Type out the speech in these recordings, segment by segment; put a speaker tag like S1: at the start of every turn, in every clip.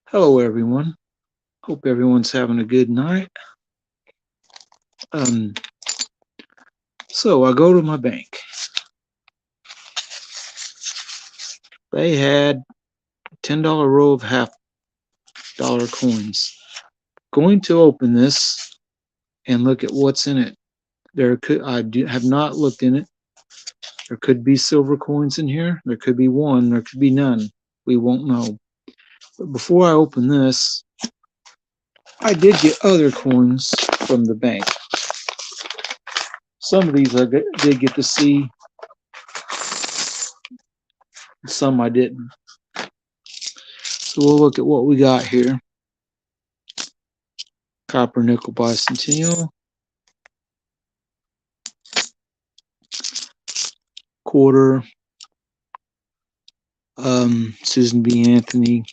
S1: Hello, everyone. Hope everyone's having a good night. Um, so I go to my bank. They had $10 roll of half-dollar coins. Going to open this and look at what's in it. Have not looked in it. There could be silver coins in here. There could be one. There could be none. We won't know. But before I open this, I did get other coins from the bank. Some of these I did get to see. Some I didn't. So we'll look at what we got here. Copper nickel bicentennial, quarter, Susan B. Anthony,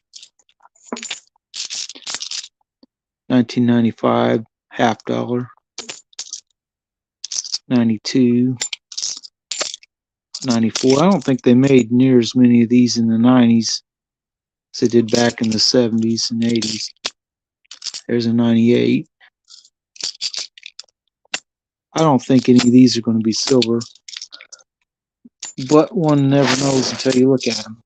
S1: 1995, half dollar, 92, 94. I don't think they made near as many of these in the 90s as they did back in the 70s and 80s. There's a 98. I don't think any of these are going to be silver, but one never knows until you look at them.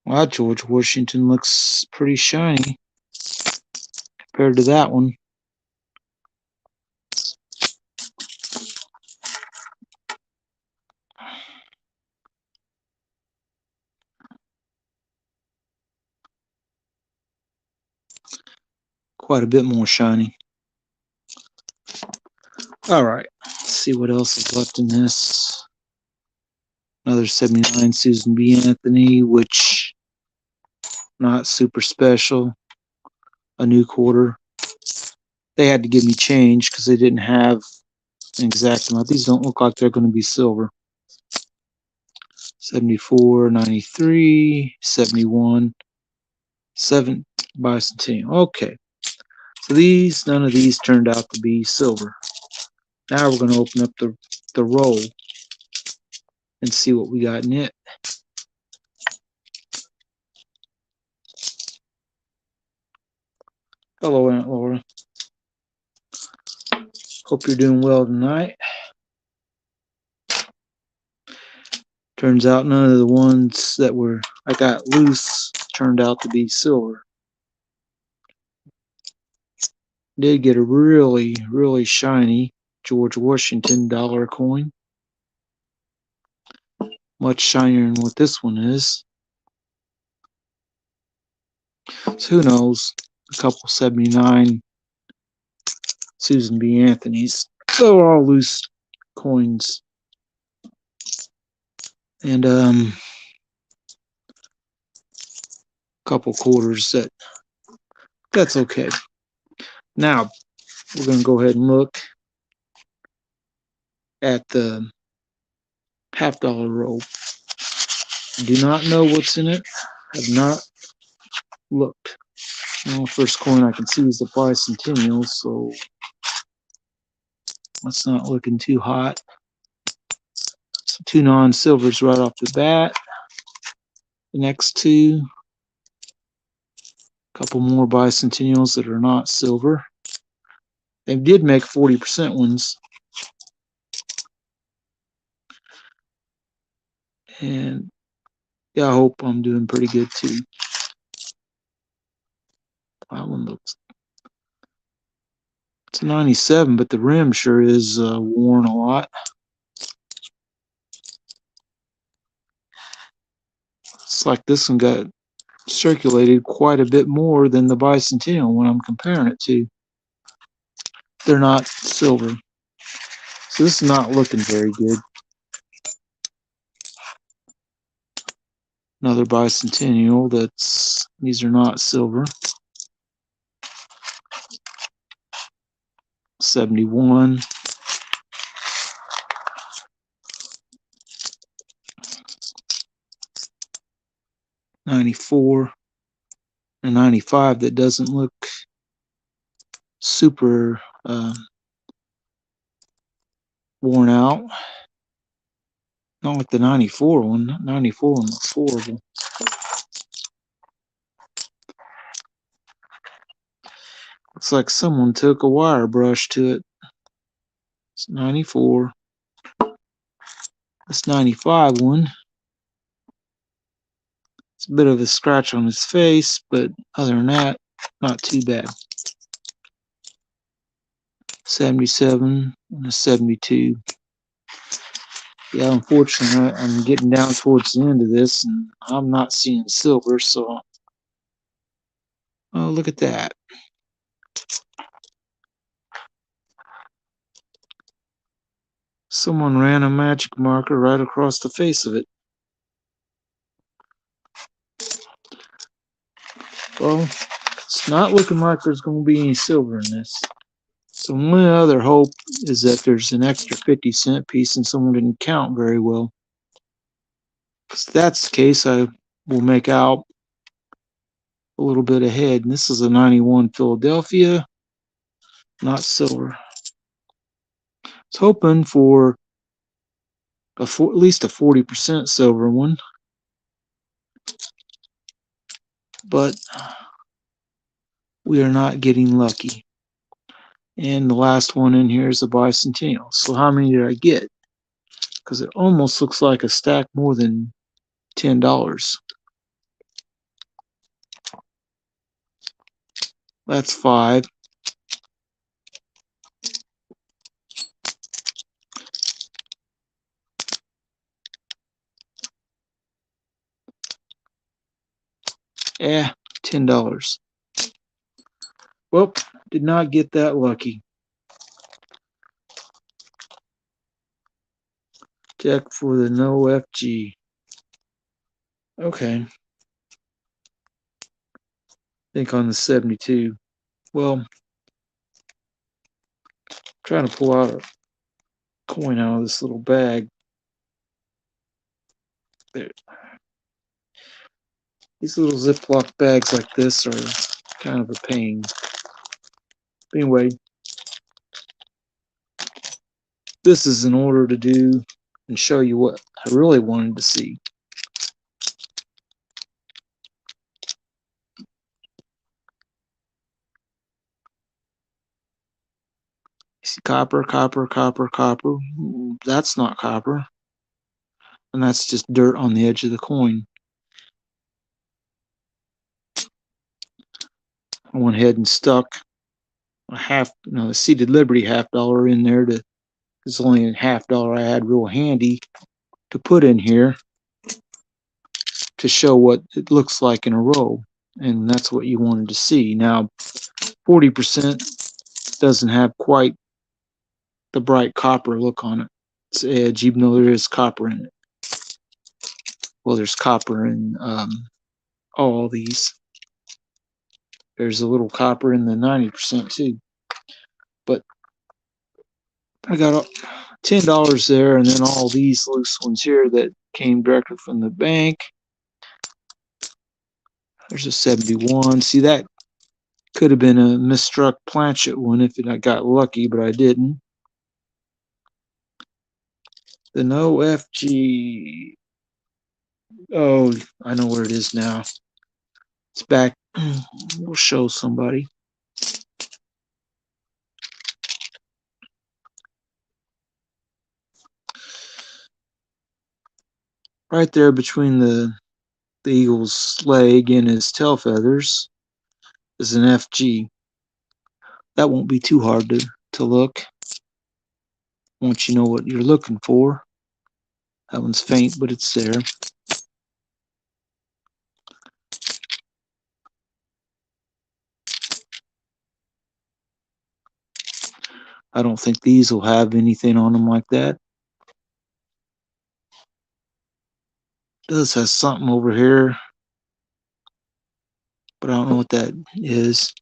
S1: Well, George Washington looks pretty shiny compared to that one. Quite a bit more shiny. All right, let's see what else is left in this. Another 79 Susan B. Anthony, which not super special. A new quarter. They had to give me change because they didn't have an exact amount. These don't look like they're going to be silver. 74, 93, 71, 7 bicentennial. Okay, so none of these turned out to be silver. Now we're going to open up the roll and see what we got in it. Hello, Aunt Laura. Hope you're doing well tonight. Turns out none of the ones that I got loose turned out to be silver. Did get a really, really shiny George Washington dollar coin. Much shinier than what this one is. So who knows? A couple 79 Susan B. Anthony's. They're all loose coins. And couple quarters that's okay. Now we're going to go ahead and look at the half-dollar roll. Do not know what's in it. Have not looked. Well, first coin I can see is the bicentennial, so that's not looking too hot. So 2 non-silvers right off the bat. The next 2, a couple more bicentennials that are not silver. They did make 40% ones. And yeah, I hope I'm doing pretty good too. That one looks, it's a 97, but the rim sure is worn a lot. It's like this one got circulated quite a bit more than the bicentennial when I'm comparing it to. They're not silver. So this is not looking very good. Another bicentennial these are not silver. 71. 94 and 95 that doesn't look super worn out. Not like the 94 one. 94 one looks horrible. Looks like someone took a wire brush to it. It's 94. This 95 one. It's a bit of a scratch on his face, but other than that, not too bad. 77 and a 72. Yeah, unfortunately, I'm getting down towards the end of this, and I'm not seeing silver, so... Oh, look at that. Someone ran a magic marker right across the face of it. Well, it's not looking like there's going to be any silver in this. So one other hope is that there's an extra 50-cent piece and someone didn't count very well. If that's the case, I will make out a little bit ahead. And this is a 91 Philadelphia, not silver. I was hoping for at least a 40% silver one, but we are not getting lucky. And the last one in here is the bicentennial. So how many did I get? Because it almost looks like a stack more than $10. That's 5. $10. Well, did not get that lucky. Check for the no FG. Okay. Think on the 72. Well, trying to pull out a coin out of this little bag. There. These little Ziploc bags like this are kind of a pain. But anyway, this is in order to do and show you what I really wanted to see. See, copper, copper, copper, copper. That's not copper. And that's just dirt on the edge of the coin. I went ahead and stuck a Seated Liberty $50 in there. It's only a $50 I had real handy to put in here to show what it looks like in a row. And that's what you wanted to see. Now, 40% doesn't have quite the bright copper look on it. Its edge, even though there is copper in it. Well, there's copper in all these. There's a little copper in the 90% too. But I got $10 there, and then all these loose ones here that came directly from the bank. There's a 71. See, that could have been a misstruck planchet one if I got lucky, but I didn't. The no FG. Oh, I know where it is now. It's back. We'll show somebody. Right there between the eagle's leg and his tail feathers is an FG. That won't be too hard to look once you know what you're looking for. That one's faint, but it's there. I don't think these will have anything on them like that. It does have something over here, but I don't know what that is.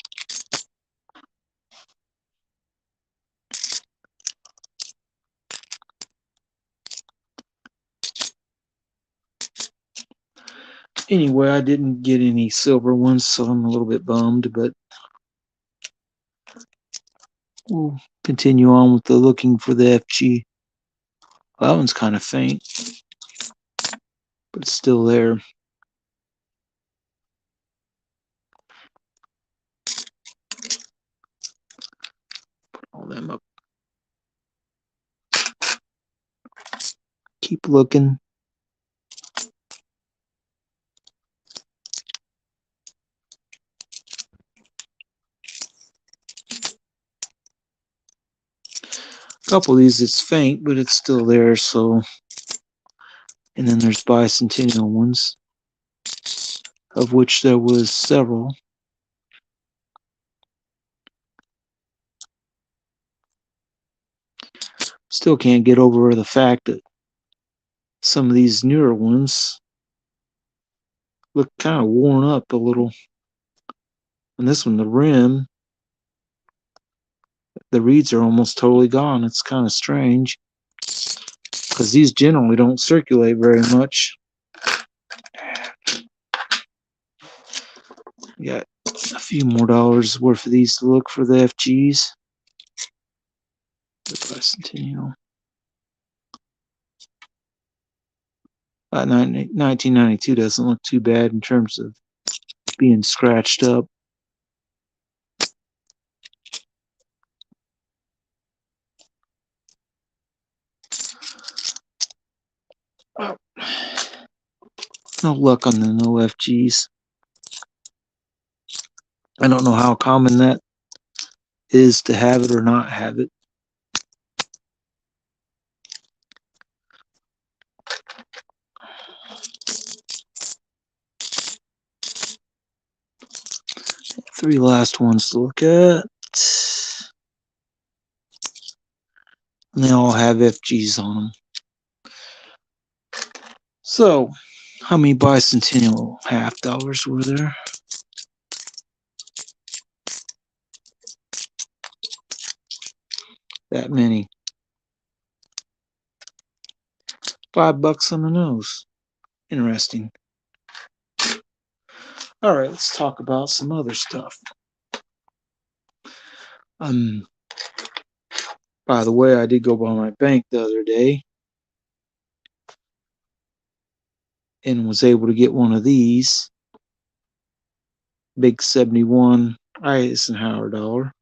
S1: Anyway, I didn't get any silver ones, so I'm a little bit bummed, but we'll continue on with the looking for the FG. Well, that one's kind of faint. but it's still there. Put all them up. Keep looking. A couple of these, it's faint, but it's still there. So, and then there's bicentennial ones, of which there was several. Still can't get over the fact that some of these newer ones look kind of worn up a little. And this one, the rim, the reeds are almost totally gone. It's kind of strange because these generally don't circulate very much. Got a few more dollars worth of these to look for the FGs. The bicentennial. 1992 doesn't look too bad in terms of being scratched up. Oh. No luck on the no FGs. I don't know how common that is to have it or not have it. Three last ones to look at. And they all have FGs on them. So, how many bicentennial half dollars were there? That many. $5 on the nose. Interesting. All right, let's talk about some other stuff. By the way, I did go by my bank the other day and was able to get one of these big 71 Eisenhower dollar.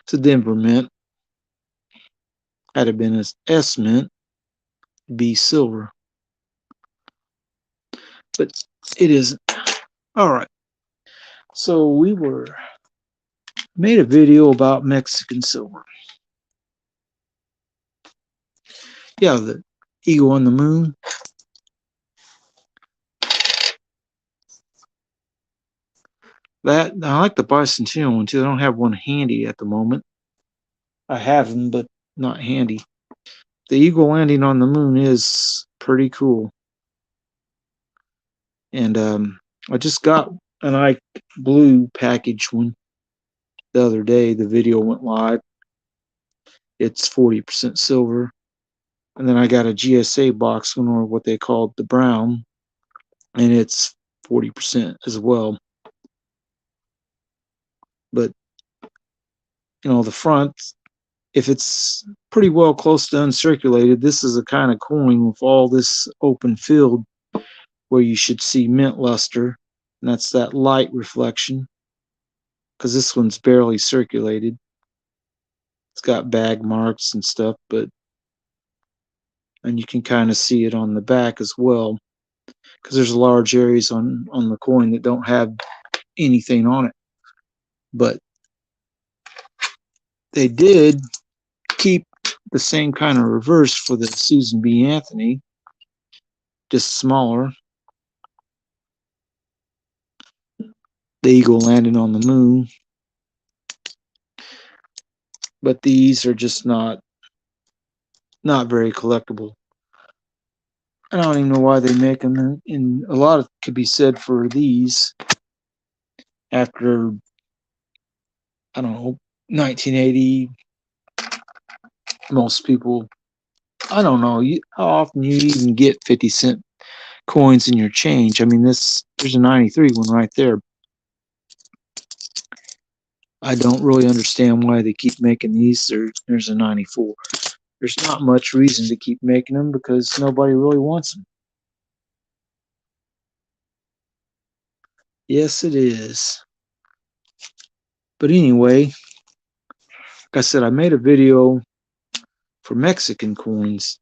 S1: It's a Denver mint. Had it been an S mint, it'd be silver. But it isn't. All right. So we made a video about Mexican silver. Yeah, the Eagle on the Moon. That, I like the bicentennial one too. I don't have one handy at the moment. I have them, but not handy. The Eagle landing on the moon is pretty cool. And I just got an Ike Blue package one the other day. The video went live. It's 40% silver. And then I got a GSA box one, or what they called the brown, and it's 40% as well. But, you know, the front, if it's pretty well close to uncirculated, this is a kind of coin with all this open field where you should see mint luster, and that's that light reflection, because this one's barely circulated. It's got bag marks and stuff, and you can kind of see it on the back as well, because there's large areas on the coin that don't have anything on it. But they did keep the same kind of reverse for the Susan B. Anthony, just smaller. The Eagle landing on the moon. But these are just not very collectible. I don't even know why they make them. And a lot could be said for these. After, I don't know, 1980, most people, I don't know how often you even get 50-cent coins in your change. I mean, there's a 93 one right there. I don't really understand why they keep making these. There's a 94. There's not much reason to keep making them because nobody really wants them. Yes, it is. But anyway, like I said, I made a video for Mexican coins,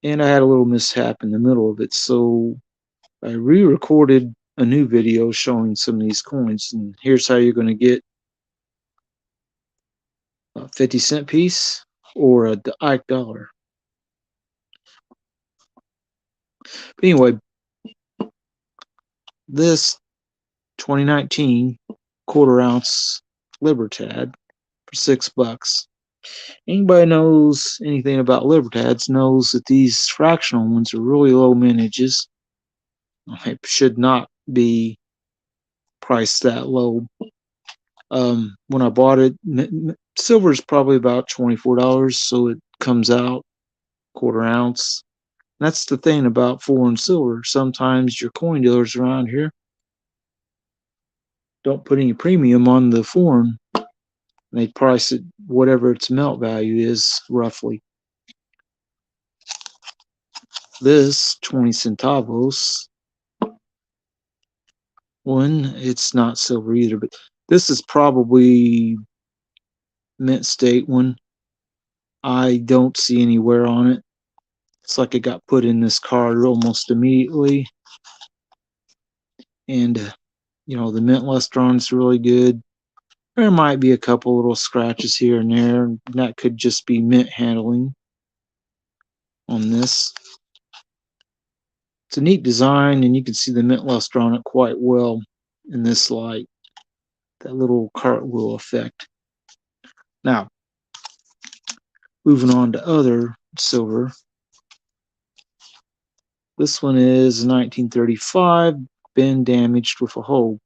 S1: and I had a little mishap in the middle of it, so I re-recorded a new video showing some of these coins, and here's how you're going to get a 50-cent piece or a Ike dollar. But anyway, this 2019 quarter ounce Libertad for $6. Anybody knows anything about Libertads knows that these fractional ones are really low mintages. It should not be priced that low. When I bought it, silver is probably about $24, so it comes out quarter ounce. That's the thing about foreign silver. Sometimes your coin dealers around here don't put any premium on the foreign. They price it whatever its melt value is, roughly. This 20 centavos one, it's not silver either, but this is probably mint state one. I don't see any wear on it. It's like it got put in this card almost immediately. And, you know, the mint luster on it's really good. There might be a couple little scratches here and there. And that could just be mint handling on this. It's a neat design, and you can see the mint luster on it quite well in this light. That little cartwheel effect. Now, moving on to other silver. This one is 1935, been damaged with a hole.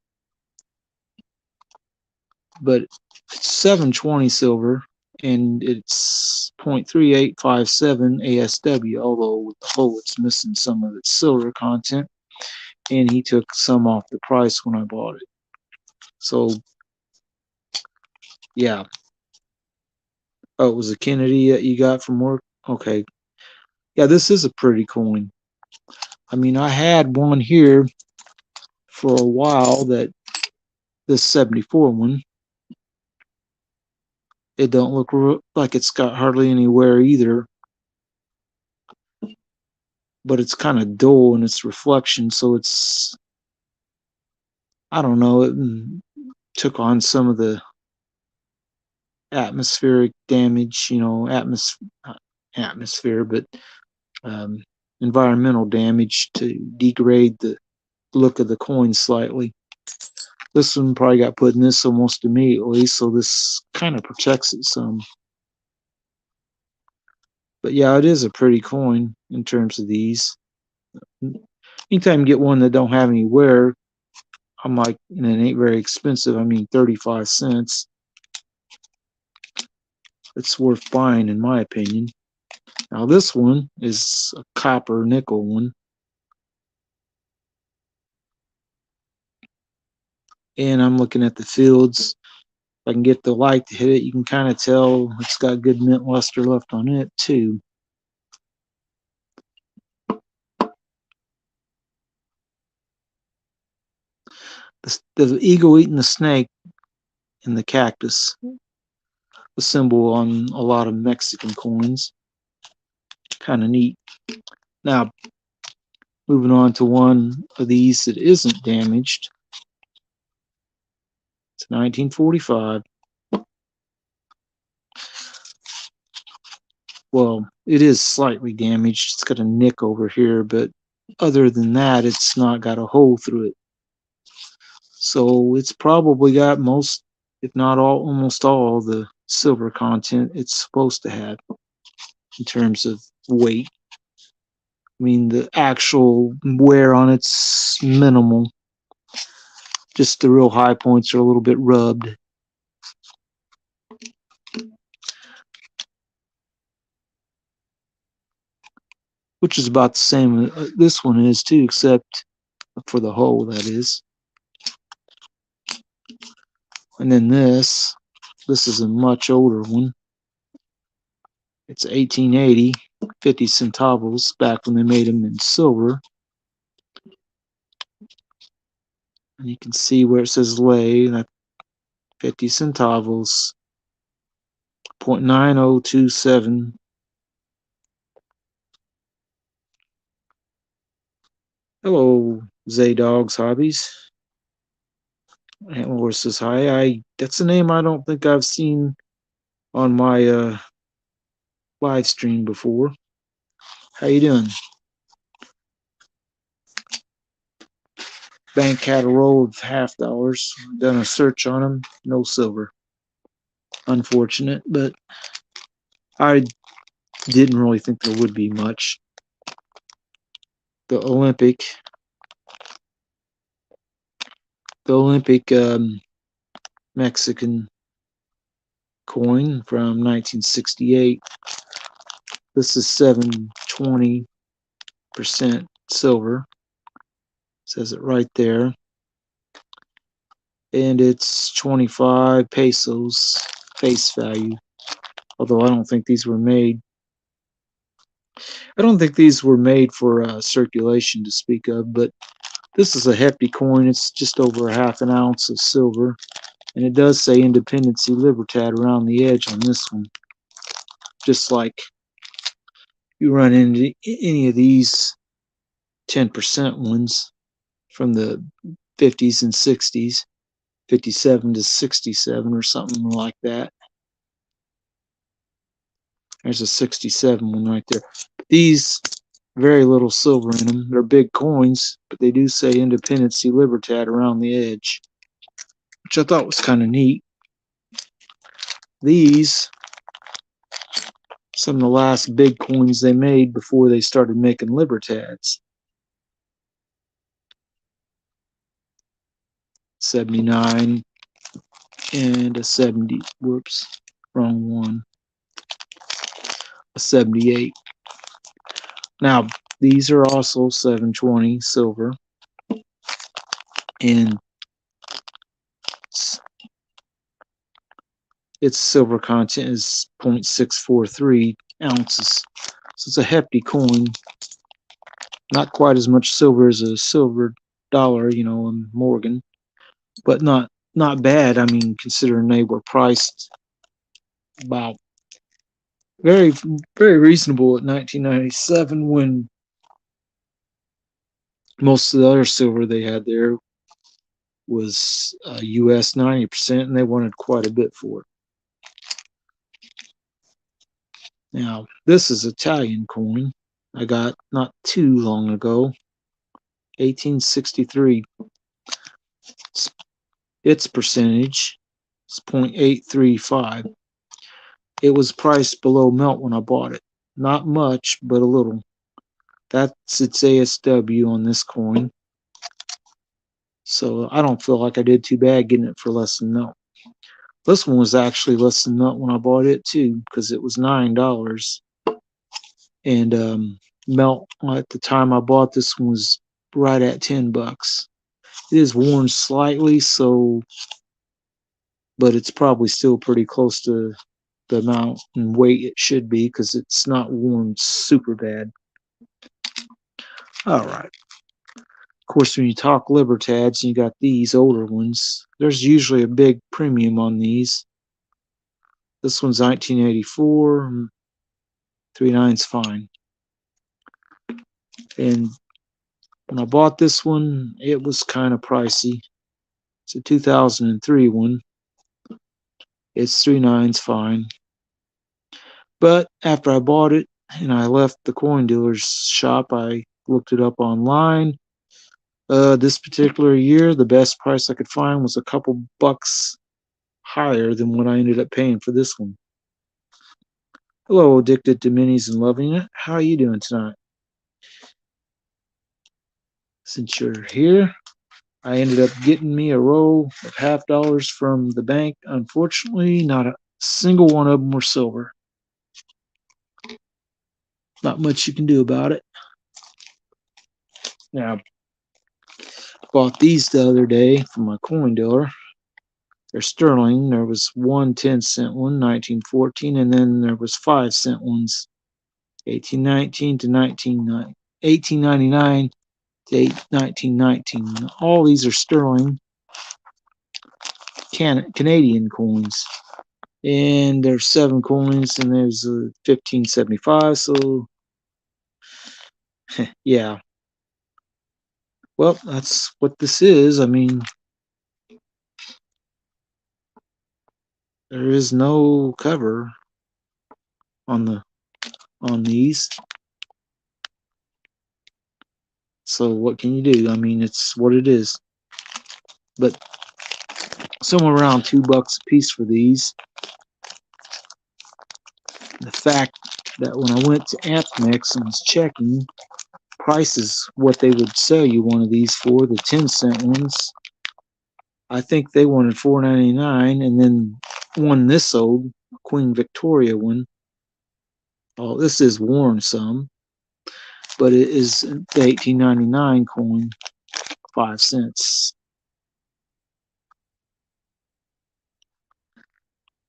S1: But it's 720 silver, and it's 0.3857 ASW, although with the hole it's missing some of its silver content, and he took some off the price when I bought it. So, yeah. Oh, it was a Kennedy that you got from work? Okay. Yeah, this is a pretty coin. I mean, I had one here for a while, that this 74 one. It don't look like it's got hardly any wear either, but it's kind of dull in its reflection, so it's, I don't know, it took on some of the atmospheric damage, you know, atmosphere, but environmental damage to degrade the look of the coin slightly. This one probably got put in this almost immediately, so this kind of protects it some. But yeah, it is a pretty coin in terms of these. Anytime you get one that don't have any wear, I'm like, and it ain't very expensive. I mean, 35 cents. It's worth buying, in my opinion. Now, this one is a copper nickel one. And I'm looking at the fields. If I can get the light to hit it, you can kind of tell it's got good mint luster left on it, too. The eagle eating the snake in the cactus, a symbol on a lot of Mexican coins. Kind of neat. Now, moving on to one of these that isn't damaged. It's 1945. Well, it is slightly damaged. It's got a nick over here, but other than that, it's not got a hole through it. So it's probably got most, if not all, almost all the silver content it's supposed to have in terms of weight. I mean, the actual wear on it's minimal. Just the real high points are a little bit rubbed. Which is about the same this one is too, except for the hole, that is. And then this is a much older one. It's 1880, 50 centavos, back when they made them in silver. And you can see where it says lei, that 50 centavos, 0.9027. Hello, Zaydog's Hobbies. Antler says hi. That's a name I don't think I've seen on my live stream before. How you doing? Bank had a roll of $half. Done a search on them. No silver. Unfortunate, but I didn't really think there would be much. The Olympic Mexican coin from 1968. This is 720% silver. Says it right there. And it's 25 pesos face value. Although I don't think these were made. I don't think these were made for circulation to speak of, but this is a hefty coin. It's just over a half an ounce of silver. And it does say Independencia Libertad around the edge on this one. Just like you run into any of these 10% ones from the 50s and 60s, 57 to 67 or something like that. There's a 67 one right there. These, very little silver in them. They're big coins, but they do say Independencia Libertad around the edge, which I thought was kind of neat. These, some of the last big coins they made before they started making Libertads. 79 and a 70. Whoops, wrong one. A 78. Now, these are also 720 silver, and its silver content is 0.643 ounces. So it's a hefty coin. Not quite as much silver as a silver dollar, in Morgan, but not bad. I mean, considering they were priced about very, very reasonable at 1997, when most of the other silver they had there was US 90%, and they wanted quite a bit for it. Now, this is Italian coin I got not too long ago, 1863. Its percentage is 0.835. It was priced below melt when I bought it. Not much, but a little. That's its ASW on this coin. So I don't feel like I did too bad getting it for less than melt. This one was actually less than melt when I bought it too, because it was $9. And melt at the time I bought this one was right at $10. It is worn slightly, but it's probably still pretty close to the amount and weight it should be, because it's not worn super bad. All right. Of course, when you talk Libertads, you got these older ones. There's usually a big premium on these. This one's 1984. 3.9's fine. And when I bought this one, it was kind of pricey. It's a 2003 one. It's 3.9's fine. But after I bought it and I left the coin dealer's shop, I looked it up online. This particular year, the best price I could find was a couple bucks higher than what I ended up paying for this one. Hello, Addicted to Minis and Loving It. How are you doing tonight? Since you're here, I ended up getting me a roll of $half from the bank. Unfortunately, not a single one of them were silver. Not much you can do about it. Now, I bought these the other day from my coin dealer. There's sterling. There was one 10-cent one, 1914, and then there was 5-cent ones, 1819 to 1899 to 1919. All these are sterling Canadian coins. And there's 7 coins, and there's a 1575. So, yeah. Well, that's what this is. I mean, there is no cover on these. So what can you do? I mean, it's what it is. But somewhere around $2 a piece for these. The fact that when I went to AmpMex and was checking prices, what they would sell you one of these for, the 10-cent ones, I think they wanted $4.99, and then one this old Queen Victoria one. Oh, this is worn some, but it is the 1899 coin, 5 cents.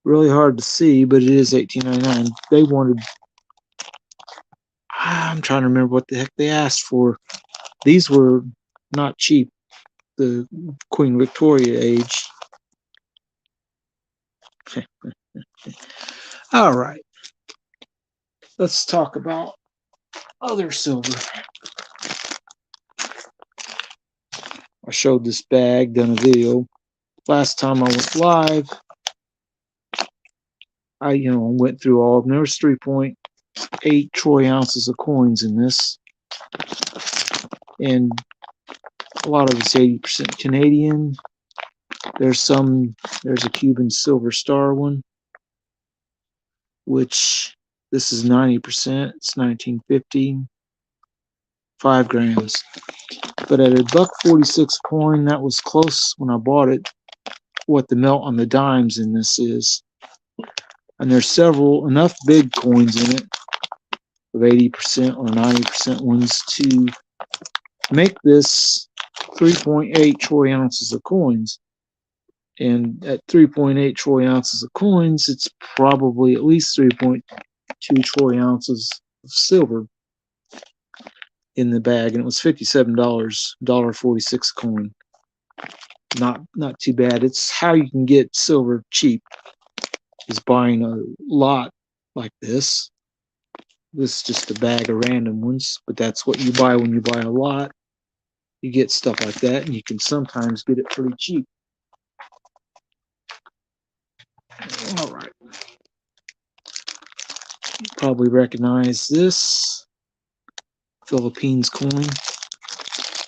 S1: Really hard to see, but it is 1899. They wanted, I'm trying to remember what the heck they asked for. These were not cheap, the Queen Victoria age. All right, let's talk about other silver. I showed this bag, done a video. Last time I went live, I went through all of them. There was 3.8 troy ounces of coins in this, and a lot of it's 80% Canadian. There's a Cuban silver star one, which this is 90%. It's 1950, 5 grams. But at $1.46 coin, that was close when I bought it, what the melt on the dimes in this is. And there's enough big coins in it of 80% or 90% ones to make this 3.8 troy ounces of coins. And at 3.8 troy ounces of coins, it's probably at least 3.2 troy ounces of silver in the bag, and it was $57, $1.46 coin. Not too bad. It's how you can get silver cheap, is buying a lot like this. This is just a bag of random ones, but that's what you buy when you buy a lot. You get stuff like that, and you can sometimes get it pretty cheap. All right. You probably recognize this Philippines coin.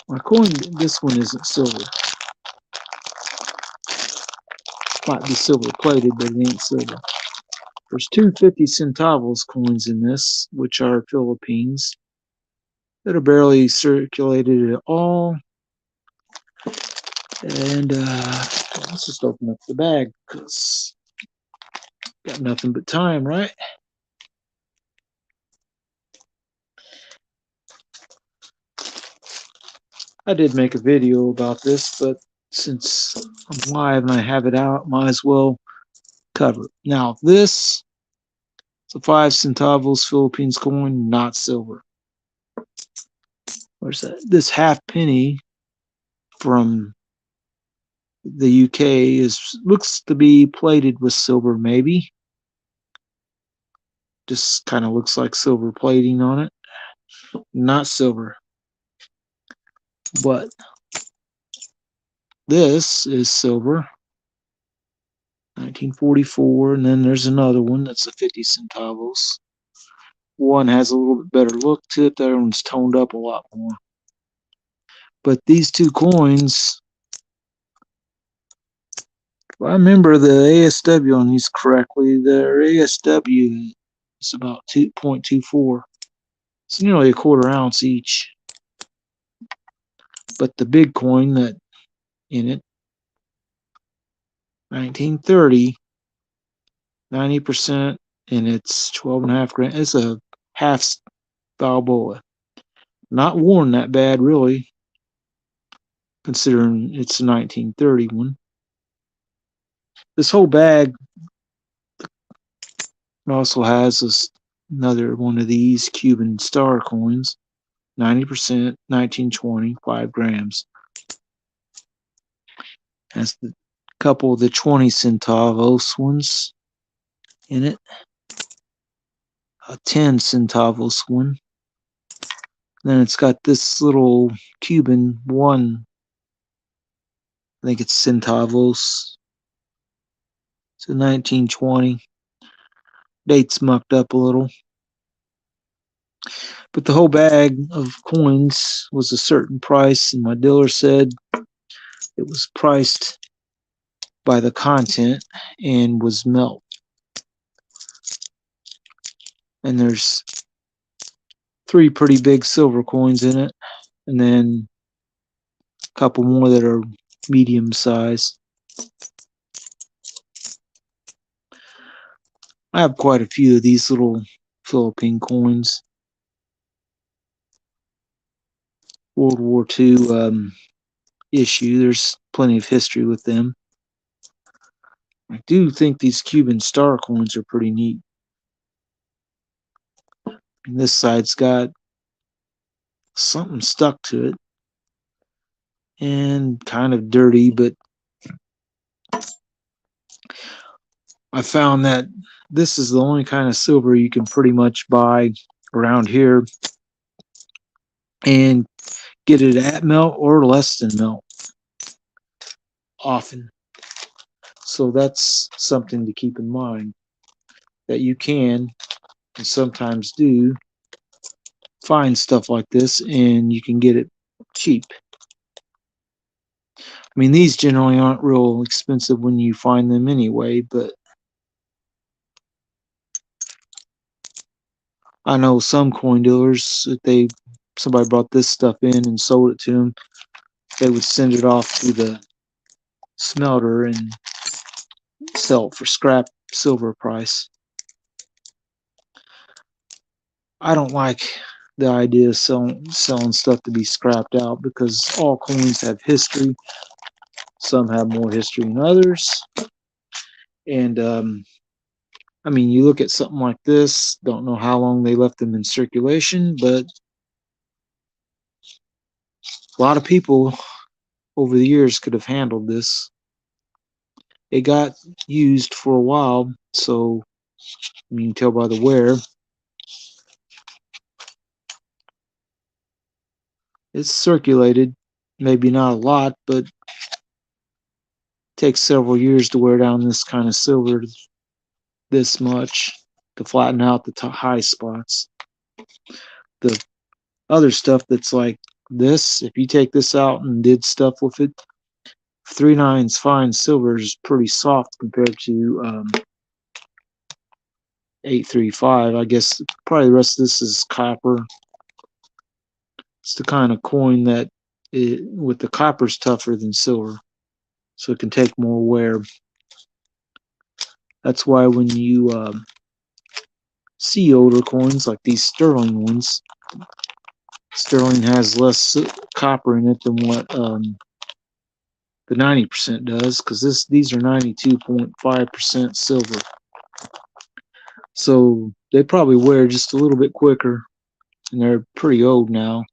S1: My coin, this one isn't silver. Might be silver plated, but it ain't silver. There's 2 50 centavos coins in this, which are Philippines, that are barely circulated at all. And let's just open up the bag, because got nothing but time, right? I did make a video about this, but since I'm live and I have it out, might as well cover it. Now, this is a 5 centavos Philippines coin, not silver. Where's that? This half penny from the UK looks to be plated with silver, maybe. Just kind of looks like silver plating on it. Not silver. But this is silver. 1944, and then there's another one that's a 50 centavos. One has a little bit better look to it. The other one's toned up a lot more. But these 2 coins, if I remember the ASW on these correctly, their ASW is about 2.24. It's nearly a quarter ounce each. But the big coin that in it, 1930, 90%, and it's 12.5 grams. It's a half Balboa. Not worn that bad, really, considering it's a 1930 one. This whole bag also has another one of these Cuban star coins, 90%, 1920, 5 grams. Has a couple of the 20 centavos ones in it, a 10 centavos one. Then it's got this little Cuban one, I think it's centavos. It's a 1920. Date's mucked up a little. But the whole bag of coins was a certain price, and my dealer said it was priced by the content and was melt. And there's 3 pretty big silver coins in it, and then a couple more that are medium size. I have quite a few of these little Philippine coins. World War II issue. There's plenty of history with them. I do think these Cuban star coins are pretty neat. And this side's got something stuck to it and kind of dirty, but I found that this is the only kind of silver you can pretty much buy around here and get it at melt or less than melt often. So that's something to keep in mind, that you can and sometimes do find stuff like this and you can get it cheap. I mean, these generally aren't real expensive when you find them anyway, but I know some coin dealers, if somebody brought this stuff in and sold it to them, they would send it off to the smelter and sell it for scrap silver price. I don't like the idea of selling stuff to be scrapped out, because all coins have history. Some have more history than others. And I mean, you look at something like this, don't know how long they left them in circulation, but a lot of people over the years could have handled this. It got used for a while, so you can tell by the wear. It's circulated, maybe not a lot, but it takes several years to wear down this kind of silver this much to flatten out the high spots. The other stuff that's like this, if you take this out and did stuff with it, 3/9 fine silver is pretty soft compared to 835. I guess probably the rest of this is copper. It's the kind of coin that with the copper's tougher than silver, so it can take more wear. That's why when you see older coins like these sterling ones, sterling has less copper in it than what the 90% does, because these are 92.5% silver. So they probably wear just a little bit quicker, and they're pretty old now.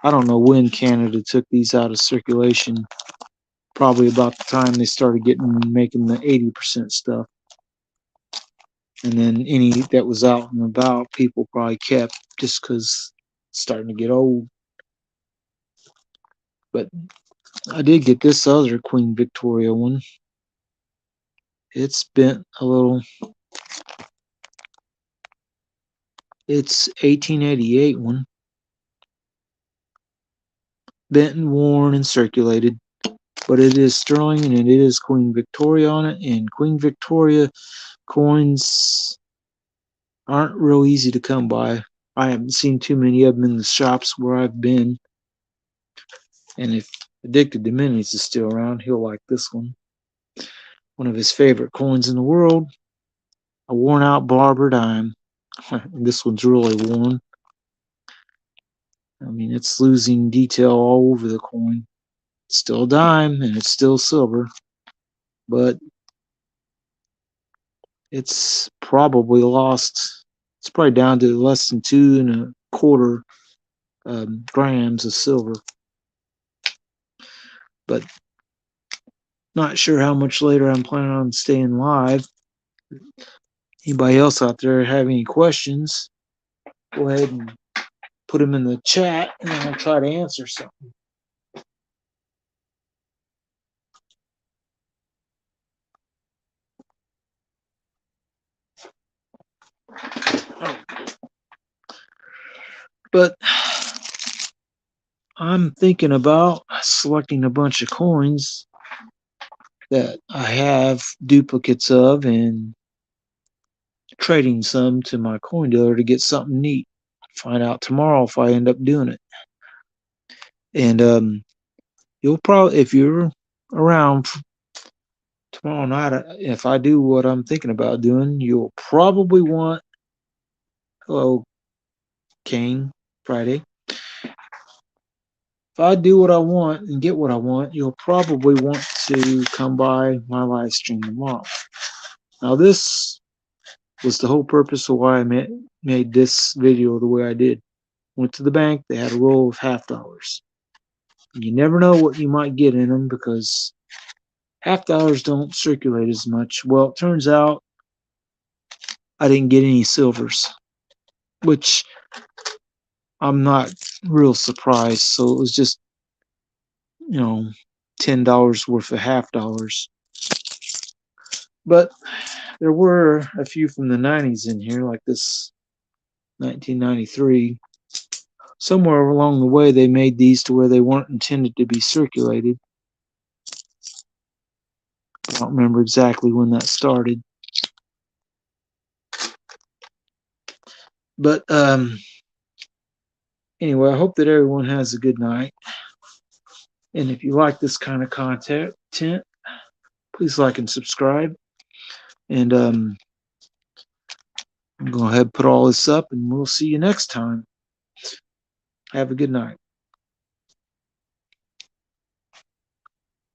S1: I don't know when Canada took these out of circulation. Probably about the time they started making the 80% stuff. And then any that was out and about, people probably kept just because it's starting to get old. But I did get this other Queen Victoria one. It's bent a little. It's 1888 one. Bent and worn and circulated. But it is sterling and it is Queen Victoria on it. And Queen Victoria coins aren't real easy to come by. I haven't seen too many of them in the shops where I've been. And if Addicted to Minis is still around, he'll like this one. One of his favorite coins in the world, a worn out barber dime. This one's really worn. I mean, it's losing detail all over the coin. It's still a dime and it's still silver, but it's probably lost. It's probably down to less than 2.25 grams of silver, but not sure how much later I'm planning on staying live. Anybody else out there have any questions, go ahead and put them in the chat and I'll try to answer some. But I'm thinking about selecting a bunch of coins that I have duplicates of and trading some to my coin dealer to get something neat. Find out tomorrow if I end up doing it. And you'll probably, if you're around tomorrow night, if I do what I'm thinking about doing, you'll probably want, hello, King Friday. If I do what I want and get what I want, you'll probably want to come by my live stream tomorrow. Now, this was the whole purpose of why I made this video the way I did. Went to the bank, they had a roll of $half. You never know what you might get in them because $half don't circulate as much. Well, it turns out I didn't get any silvers, which I'm not real surprised. So it was just, $10 worth of $half. But there were a few from the 90s in here, like this 1993. Somewhere along the way, they made these to where they weren't intended to be circulated. I don't remember exactly when that started. But anyway, I hope that everyone has a good night. And if you like this kind of content, please like and subscribe. And I'm going to go ahead and put all this up, and we'll see you next time. Have a good night.